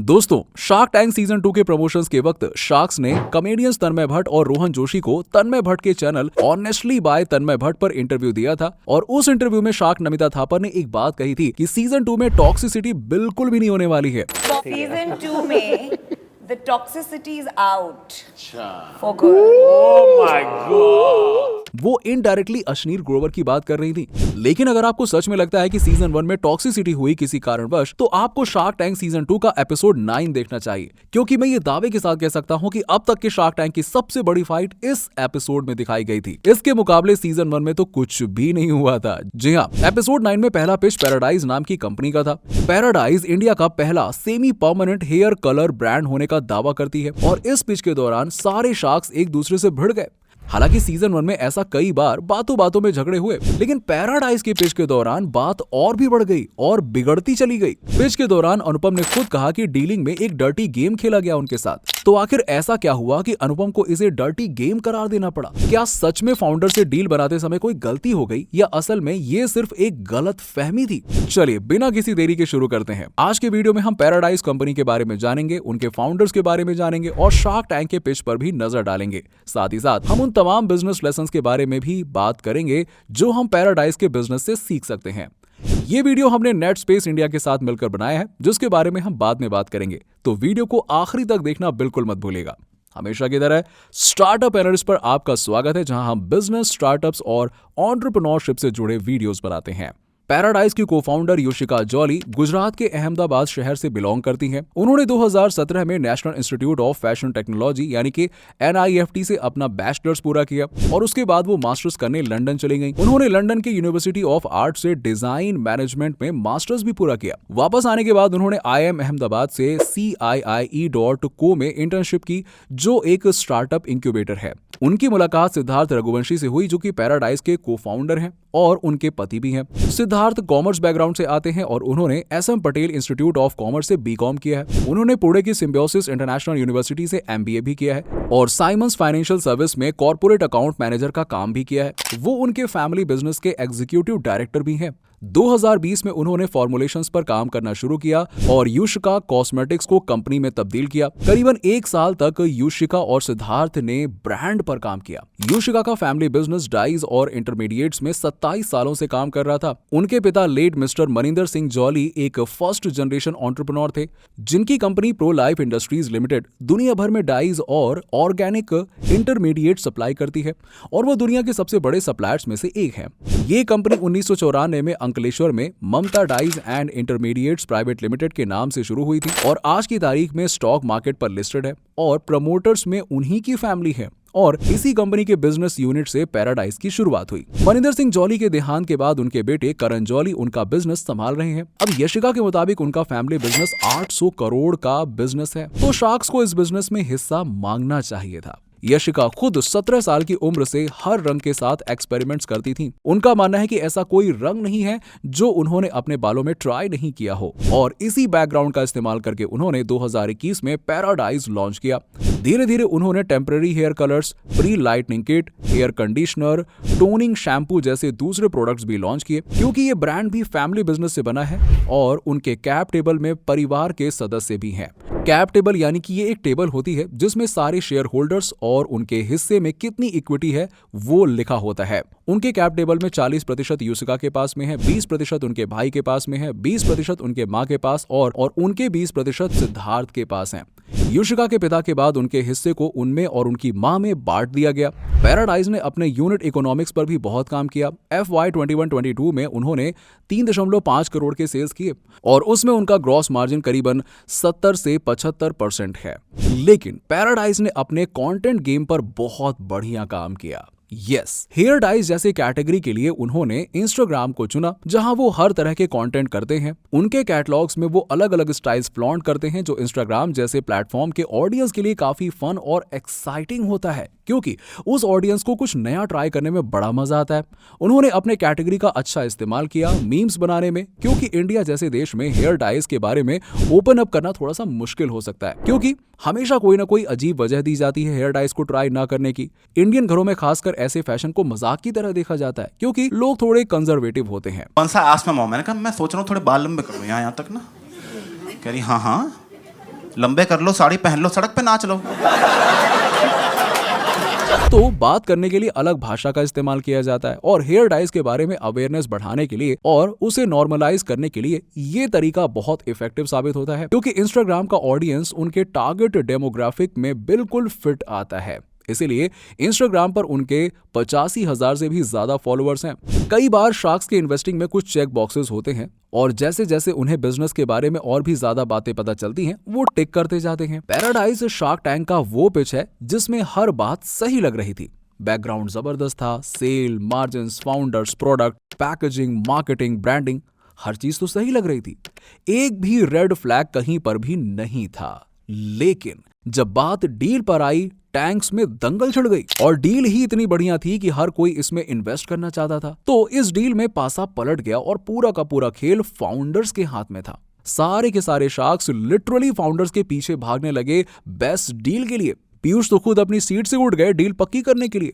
दोस्तों, shark tank season 2 के promotions के वक्त शार्क्स ने कॉमेडियंस तन्मय भट्ट और रोहन जोशी को तन्मय भट्ट के चैनल ऑनेस्टली बाय तन्मय भट्ट पर इंटरव्यू दिया था और उस इंटरव्यू में शार्क नमिता थापर ने एक बात कही थी कि सीजन 2 में टॉक्सिसिटी बिल्कुल भी नहीं होने वाली है। सीजन 2 में the toxicity is out for good. Oh my God! वो इनडायरेक्टली अश्नीर ग्रोवर की बात कर रही थी। लेकिन अगर आपको सच में लगता है कि सीजन 1 में टॉक्सिसिटी हुई किसी कारणवश, तो आपको शार्क टैंक सीजन 2 का एपिसोड 9 देखना चाहिए, क्योंकि मैं ये दावे के साथ कह सकता हूँ कि अब तक के शार्क टैंक की सबसे बड़ी फाइट इस एपिसोड में दिखाई गई थी। इसके मुकाबले सीजन 1 में तो कुछ भी नहीं हुआ था। जी हाँ, एपिसोड 9 में पहला पिच पैराडाइज नाम की कंपनी का था। पैराडाइज इंडिया का पहला semi permanent hair colour brand होने का दावा करती है और इस पिच के दौरान सारे शार्क्स एक दूसरे से भिड़ गए। हालांकि सीजन 1 में ऐसा कई बार बातों बातों में झगड़े हुए, लेकिन पैराडाइज के पिच के दौरान बात और भी बढ़ गई और बिगड़ती चली गई। पिच के दौरान अनुपम ने खुद कहा कि डीलिंग में एक डर्टी गेम खेला गया उनके साथ। तो आखिर ऐसा क्या हुआ कि अनुपम को इसे डर्टी गेम करार देना पड़ा? क्या सच में फाउंडर से डील बनाते समय कोई गलती हो गई या असल में ये सिर्फ एक गलत फहमी थी? चलिए बिना किसी देरी के शुरू करते हैं। आज के वीडियो में हम पैराडाइज कंपनी के बारे में जानेंगे, उनके फाउंडर्स के बारे में जानेंगे और शार्क टैंक के पिच पर भी नजर डालेंगे। साथ ही साथ हम उन तमाम बिजनेस लेसन्स के बारे में भी बात करेंगे जो हम पैराडाइज के बिजनेस से सीख सकते हैं। ये वीडियो हमने नेट स्पेस इंडिया के साथ मिलकर बनाया है, जिसके बारे में हम बाद में बात करेंगे, तो वीडियो को आखिरी तक देखना बिल्कुल मत भूलिएगा। हमेशा की तरह स्टार्टअप एनालिस्ट पर आपका स्वागत है, जहां हम बिजनेस, स्टार्टअप्स और एंटरप्रेन्योरशिप से जुड़े वीडियोस बनाते हैं। पैराडाइज की को-फाउंडर योशिका जॉली गुजरात के अहमदाबाद शहर से बिलोंग करती हैं। उन्होंने 2017 में national institute of fashion technology यानी कि NIFT से अपना बैचलर्स पूरा किया और उसके बाद वो मास्टर्स करने लंदन चली गईं। उन्होंने लंदन के यूनिवर्सिटी ऑफ आर्ट से डिजाइन मैनेजमेंट में मास्टर्स भी पूरा किया। वापस आने के बाद उन्होंने IIM अहमदाबाद से CIIE.co में इंटर्नशिप की, जो एक स्टार्टअप इंक्यूबेटर है। उनकी मुलाकात सिद्धार्थ रघुवंशी से हुई, जो कि पैराडाइज के को-फाउंडर हैं और उनके पति भी हैं। सिद्धार्थ कॉमर्स बैकग्राउंड से आते हैं और उन्होंने SM Patel institute of commerce से BCom किया है। उन्होंने पुणे की सिम्बायोसिस इंटरनेशनल यूनिवर्सिटी से MBA भी किया है और साइमंस फाइनेंशियल सर्विस में कॉर्पोरेट अकाउंट मैनेजर का काम भी किया है। वो उनके फैमिली बिजनेस के एग्जीक्यूटिव डायरेक्टर भी हैं। 2020 में उन्होंने फॉर्मुलेशंस पर काम करना शुरू किया और युशिका कॉस्मेटिक्स को कंपनी में तब्दील किया। करीबन 1 साल तक युशिका और सिद्धार्थ ने ब्रांड पर काम किया। युशिका का फैमिली बिजनेस डाइज और इंटरमीडिएट्स में 27 सालों से काम कर रहा था। उनके पिता लेट मिस्टर मनिंदर सिंह जॉली एक फर्स्ट जनरेशन एंटरप्रेन्योर थे, जिनकी कंपनी प्रो लाइफ इंडस्ट्रीज लिमिटेड दुनिया भर में डाइज और ऑर्गेनिक इंटरमीडिएट सप्लाई करती है और वो दुनिया के सबसे बड़े सप्लायर्स में से एक है। ये कंपनी 1994 में अंकलेश्वर में Mamta dyes and intermediates private limited के नाम से शुरू हुई थी और आज की तारीख में स्टॉक मार्केट पर लिस्टेड है और प्रमोटर्स में उन्हीं की फैमिली है और इसी कंपनी के बिजनेस यूनिट से पैराडाइज की शुरुआत हुई। मनिंदर सिंह जॉली के देहांत के बाद उनके बेटे करण जॉली उनका बिजनेस संभाल रहे हैं। अब यशिका के मुताबिक उनका फैमिली बिजनेस 800 करोड़ का बिजनेस है, तो शार्क्स को इस बिजनेस में हिस्सा मांगना चाहिए था। यशिका खुद 17 साल की उम्र से हर रंग के साथ एक्सपेरिमेंट्स करती थी। उनका मानना है कि ऐसा कोई रंग नहीं है जो उन्होंने अपने बालों में ट्राई नहीं किया हो और इसी बैकग्राउंड का इस्तेमाल करके उन्होंने 2021 में पैराडाइज लॉन्च किया। धीरे धीरे उन्होंने temporary hair colours, pre lightening kit, hair conditioner, toning shampoo जैसे दूसरे प्रोडक्ट्स भी लॉन्च किए, क्योंकि ये ब्रांड भी फैमिली बिजनेस से बना है और उनके कैप टेबल में परिवार के सदस्य भी हैं। कैप टेबल यानी कि ये एक टेबल होती है जिसमें सारे शेयर होल्डर्स और उनके हिस्से में कितनी इक्विटी है वो लिखा होता है। उनके कैप टेबल में 40% युशिका के पास में है, 20% उनके भाई के पास में है, 20% उनके माँ के पास और उनके 20% सिद्धार्थ के पास हैं। युशिका के पिता के बाद उनके हिस्से को उनमें और उनकी मां में बांट दिया गया। पैराडाइज ने अपने यूनिट इकोनॉमिक्स पर भी बहुत काम किया। FY 21-22 में उन्होंने 3.5 करोड़ के सेल्स किए और उसमें उनका ग्रॉस मार्जिन करीबन 70 से 75% है। लेकिन पैराडाइज ने अपने कंटेंट गेम पर बहुत बढ़िया काम किया। हेयर डाइज जैसे कैटेगरी के लिए उन्होंने इंस्टाग्राम को चुना, जहां वो हर तरह के कंटेंट करते हैं। उनके कैटलॉग्स में वो अलग अलग स्टाइल्स फ्लॉन्ट करते हैं, जो इंस्टाग्राम जैसे प्लेटफॉर्म के ऑडियंस के लिए काफी फन और एक्साइटिंग होता है, क्योंकि उस ऑडियंस को कुछ नया ट्राई करने में बड़ा मजा आता है। उन्होंने अपने कैटेगरी का अच्छा इस्तेमाल किया मीम्स बनाने में, क्योंकि इंडिया जैसे देश में हेयर डाइज के बारे में ओपन अप करना थोड़ा सा मुश्किल हो सकता है, क्योंकि हमेशा कोई ना कोई अजीब वजह दी जाती है हेयर डाइज को ट्राई ना करने की। इंडियन घरों में खासकर ऐसे फैशन को मजाक की तरह देखा जाता है, क्योंकि लोग थोड़े कंजर्वेटिव होते हैं। कौन सा आस में मैंने कहा मैं सोच रहा हूँ थोड़े बाल लंबे कर लूँ यहाँ तक ना। कह रही हाँ लंबे कर लो, साड़ी पहन लो, सड़क पे नाच लो। तो बात करने के लिए अलग भाषा का इस्तेमाल किया जाता है और हेयर डाइज के बारे में अवेयरनेस बढ़ाने के लिए और उसे नॉर्मलाइज करने के लिए ये तरीका बहुत इफेक्टिव साबित होता है, क्योंकि इंस्टाग्राम का ऑडियंस उनके टारगेट डेमोग्राफिक में बिल्कुल फिट आता है। इसीलिए इंस्टाग्राम पर उनके 85,000 से भी ज्यादा फॉलोअर्स हैं। कई बार शार्क्स के इन्वेस्टिंग में कुछ चेक बॉक्सेस होते हैं और जैसे जैसे उन्हें बिजनेस के बारे में और भी ज्यादा बातें पता चलती हैं, वो टिक करते जाते हैं। पैराडाइज शार्क टैंक का वो पिच है जिसमें हर बात सही लग रही थी। बैकग्राउंड जबरदस्त था, sale, margins, founders, product, packaging, marketing, branding, हर चीज तो सही लग रही थी। एक भी रेड फ्लैग कहीं पर भी नहीं था। लेकिन जब बात डील पर आई, टैंक्स में दंगल छिड़ गई और डील ही इतनी बढ़िया थी कि हर कोई इसमें इन्वेस्ट करना चाहता था। तो इस डील में पासा पलट गया और पूरा का पूरा खेल फाउंडर्स के हाथ में था। सारे के सारे शार्क्स लिटरली फाउंडर्स के पीछे भागने लगे बेस्ट डील के लिए। पीयूष तो खुद अपनी सीट से उठ गए डील पक्की करने के लिए।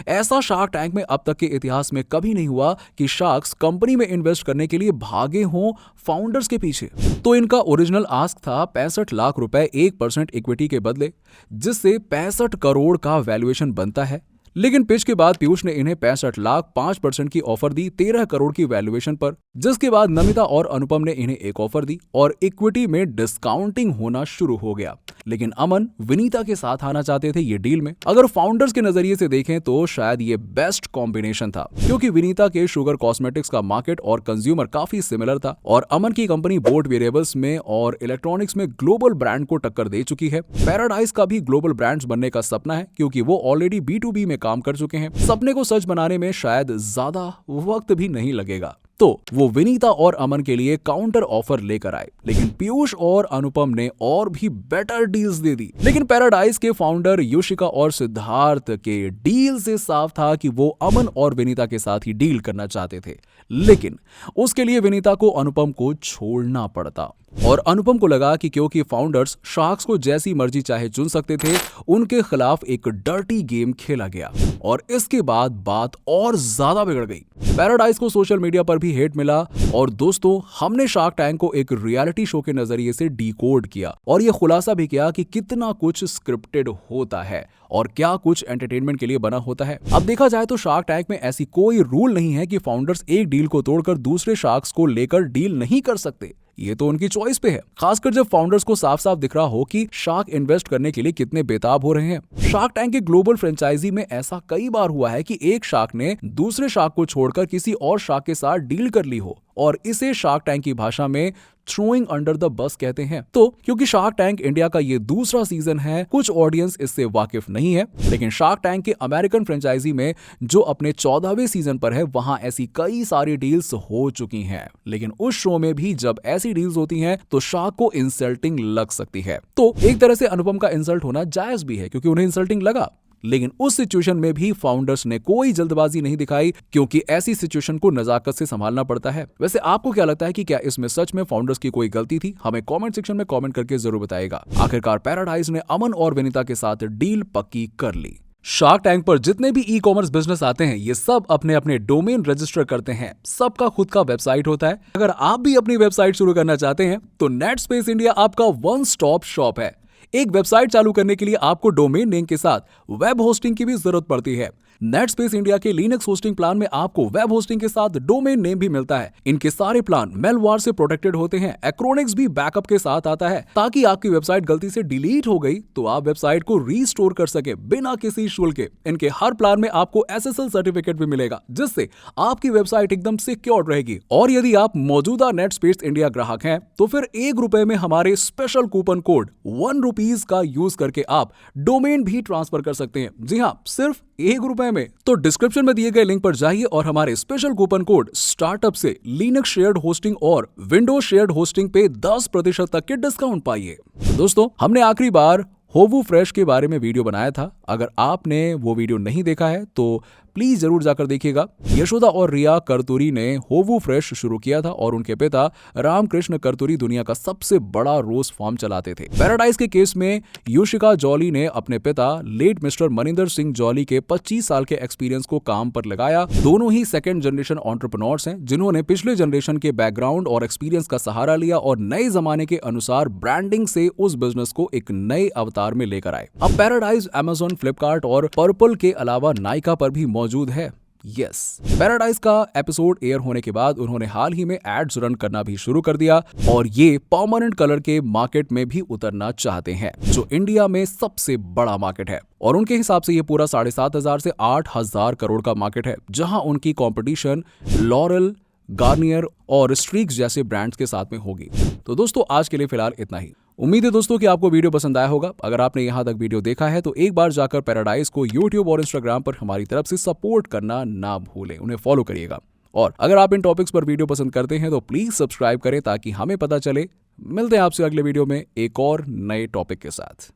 ऐसा शार्क टैंक में अब तक के इतिहास में कभी नहीं हुआ कि शार्क्स कंपनी में इन्वेस्ट करने के लिए भागे हों फाउंडर्स के पीछे। तो इनका ओरिजिनल आस्क था 65 लाख रुपए 1% इक्विटी के बदले, जिससे 65 करोड़ का वैल्यूएशन बनता है। लेकिन पिच के बाद पीयूष ने इन्हें 65 लाख 5% की ऑफर दी 13 करोड़ की वैल्यूएशन पर, जिसके बाद नमिता और अनुपम ने इन्हें एक ऑफर दी और इक्विटी में डिस्काउंटिंग होना शुरू हो गया। लेकिन अमन विनीता के साथ आना चाहते थे ये डील में। अगर फाउंडर्स के नजरिए से देखें तो शायद ये बेस्ट कॉम्बिनेशन था, क्योंकि विनीता के शुगर कॉस्मेटिक्स का मार्केट और कंज्यूमर काफी सिमिलर था और अमन की कंपनी बोट वेरिएबल्स में और इलेक्ट्रॉनिक्स में ग्लोबल ब्रांड को टक्कर दे चुकी है। पैराडाइज का भी ग्लोबल ब्रांड्स बनने का सपना है, क्योंकि वो ऑलरेडी B2B में काम कर चुके हैं। सपने को सच बनाने में शायद ज्यादा वक्त भी नहीं लगेगा। तो वो विनीता और अमन के लिए काउंटर ऑफर लेकर आए, लेकिन पीयूष और अनुपम ने और भी बेटर डील्स दे दी। लेकिन पैराडाइज के फाउंडर योशिका और सिद्धार्थ के डील से साफ था कि वो अमन और विनीता के साथ ही डील करना चाहते थे, लेकिन उसके लिए विनीता को अनुपम को छोड़ना पड़ता। और अनुपम को लगा कि क्योंकि फाउंडर्स शार्क्स को जैसी मर्जी चाहे चुन सकते थे, उनके खिलाफ एक डर्टी गेम खेला गया और इसके बाद बात और ज्यादा बिगड़ गई। पैराडाइज को सोशल मीडिया पर भी हेट मिला और दोस्तों, हमने शार्क टैंक को एक रियलिटी शो के नजरिए से डिकोड किया और यह खुलासा भी किया कि कितना कुछ स्क्रिप्टेड होता है और क्या कुछ एंटरटेनमेंट के लिए बना होता है। अब देखा जाए तो शार्क टैंक में ऐसी कोई रूल नहीं है कि फाउंडर्स एक डील को तोड़कर दूसरे शार्क्स को लेकर डील नहीं कर सकते। ये तो उनकी चॉइस पे है, खासकर जब फाउंडर्स को साफ साफ दिख रहा हो कि शार्क इन्वेस्ट करने के लिए कितने बेताब हो रहे हैं। शार्क टैंक के ग्लोबल फ्रेंचाइजी में ऐसा कई बार हुआ है कि एक शार्क ने दूसरे शार्क को छोड़कर किसी और शार्क के साथ डील कर ली हो और इसे शार्क टैंक की भाषा में थ्रोइंग अंडर द बस कहते हैं। तो क्योंकि शार्क टैंक इंडिया का ये दूसरा सीजन है, कुछ ऑडियंस इससे वाकिफ नहीं है, लेकिन शार्क टैंक के अमेरिकन फ्रेंचाइजी में जो अपने 14वें सीजन पर है, वहां ऐसी कई सारी डील्स हो चुकी हैं। लेकिन उस शो में भी जब ऐसी डील्स होती हैं तो शार्क को इंसल्टिंग लग सकती है। तो एक तरह से अनुपम का इंसल्ट होना जायज भी है, क्योंकि उन्हें इंसल्टिंग लगा। लेकिन उस सिचुएशन में भी फाउंडर्स ने कोई जल्दबाजी नहीं दिखाई, क्योंकि ऐसी सिचुएशन को नजाकत से संभालना पड़ता है। वैसे आपको क्या लगता है कि क्या इसमें सच में फाउंडर्स की कोई गलती थी? हमें कमेंट सेक्शन में कमेंट करके जरूर बताइएगा। आखिरकार पैराडाइज ने अमन और विनीता के साथ डील पक्की कर ली। शार्क टैंक पर जितने भी ई कॉमर्स बिजनेस आते हैं, ये सब अपने अपने डोमेन रजिस्टर करते हैं। सबका खुद का वेबसाइट होता है। अगर आप भी अपनी वेबसाइट शुरू करना चाहते हैं तो नेटस्पेस इंडिया आपका वन स्टॉप शॉप है। एक वेबसाइट चालू करने के लिए आपको डोमेन नेम के साथ वेब होस्टिंग की भी जरूरत पड़ती है। नेटस्पेस इंडिया के लिनक्स होस्टिंग प्लान में आपको वेब होस्टिंग के साथ डोमेन नेम भी मिलता है। इनके सारे प्लान मेलवार से प्रोटेक्टेड होते हैं। एक्रोनिक्स भी बैकअप के साथ आता है, ताकि आपकी वेबसाइट गलती से डिलीट हो गई तो आप वेबसाइट को रीस्टोर कर सके बिना किसी शुल्क के। इनके हर प्लान में आपको SSL सर्टिफिकेट भी मिलेगा, जिससे आपकी वेबसाइट एकदम सिक्योर रहेगी। और यदि आप मौजूदा नेटस्पेस इंडिया ग्राहक हैं तो फिर ₹1 में हमारे स्पेशल कूपन कोड ₹1 का यूज करके आप डोमेन भी ट्रांसफर कर सकते हैं। जी हाँ, सिर्फ ₹1 में। तो डिस्क्रिप्शन में दिए गए लिंक पर जाइए और हमारे स्पेशल कूपन कोड स्टार्टअप से लिनक्स शेयर्ड होस्टिंग और विंडोज शेयर्ड होस्टिंग पे 10% तक के डिस्काउंट पाइए। दोस्तों, हमने आखिरी बार होवू फ्रेश के बारे में वीडियो बनाया था। अगर आपने वो वीडियो नहीं देखा है तो प्लीज जरूर जाकर देखिएगा। यशोदा और रिया करतुरी ने होवू फ्रेश शुरू किया था और उनके पिता रामकृष्ण करतुरी दुनिया का सबसे बड़ा रोज फार्म चलाते थे। पैराडाइज के केस में योशिका जॉली ने अपने पिता लेट मिस्टर मनिंदर सिंह जॉली के 25 साल के एक्सपीरियंस को काम पर लगाया। दोनों ही सेकंड जनरेशन एंटरप्रेन्योर्स हैं जिन्होंने पिछले जनरेशन के बैकग्राउंड और एक्सपीरियंस का सहारा लिया और नए जमाने के अनुसार ब्रांडिंग से उस बिजनेस को एक नए अवतार में लेकर आए। अब पैराडाइज अमेज़न, फ्लिपकार्ट और पर्पल के अलावा नायका पर भी मौजूद है। यस, पैराडाइज का एपिसोड एयर होने के बाद उन्होंने हाल ही में एड्स रन करना भी शुरू कर दिया और ये परमानेंट कलर के मार्केट में भी उतरना चाहते हैं जो इंडिया में सबसे बड़ा मार्केट है। और उनके हिसाब से ये पूरा 7,500 से 8,000 करोड़ का मार्केट है जहां उनकी कंपटीशन लॉरेल, गार्नियर और स्ट्रीक्स जैसे ब्रांड्स के साथ में होगी। तो दोस्तों आज के लिए फिलहाल इतना ही। उम्मीद है दोस्तों कि आपको वीडियो पसंद आया होगा। अगर आपने यहां तक वीडियो देखा है तो एक बार जाकर पैराडाइज को YouTube और Instagram पर हमारी तरफ से सपोर्ट करना ना भूलें, उन्हें फॉलो करिएगा। और अगर आप इन टॉपिक्स पर वीडियो पसंद करते हैं तो प्लीज सब्सक्राइब करें ताकि हमें पता चले। मिलते हैं आपसे अगले वीडियो में एक और नए टॉपिक के साथ।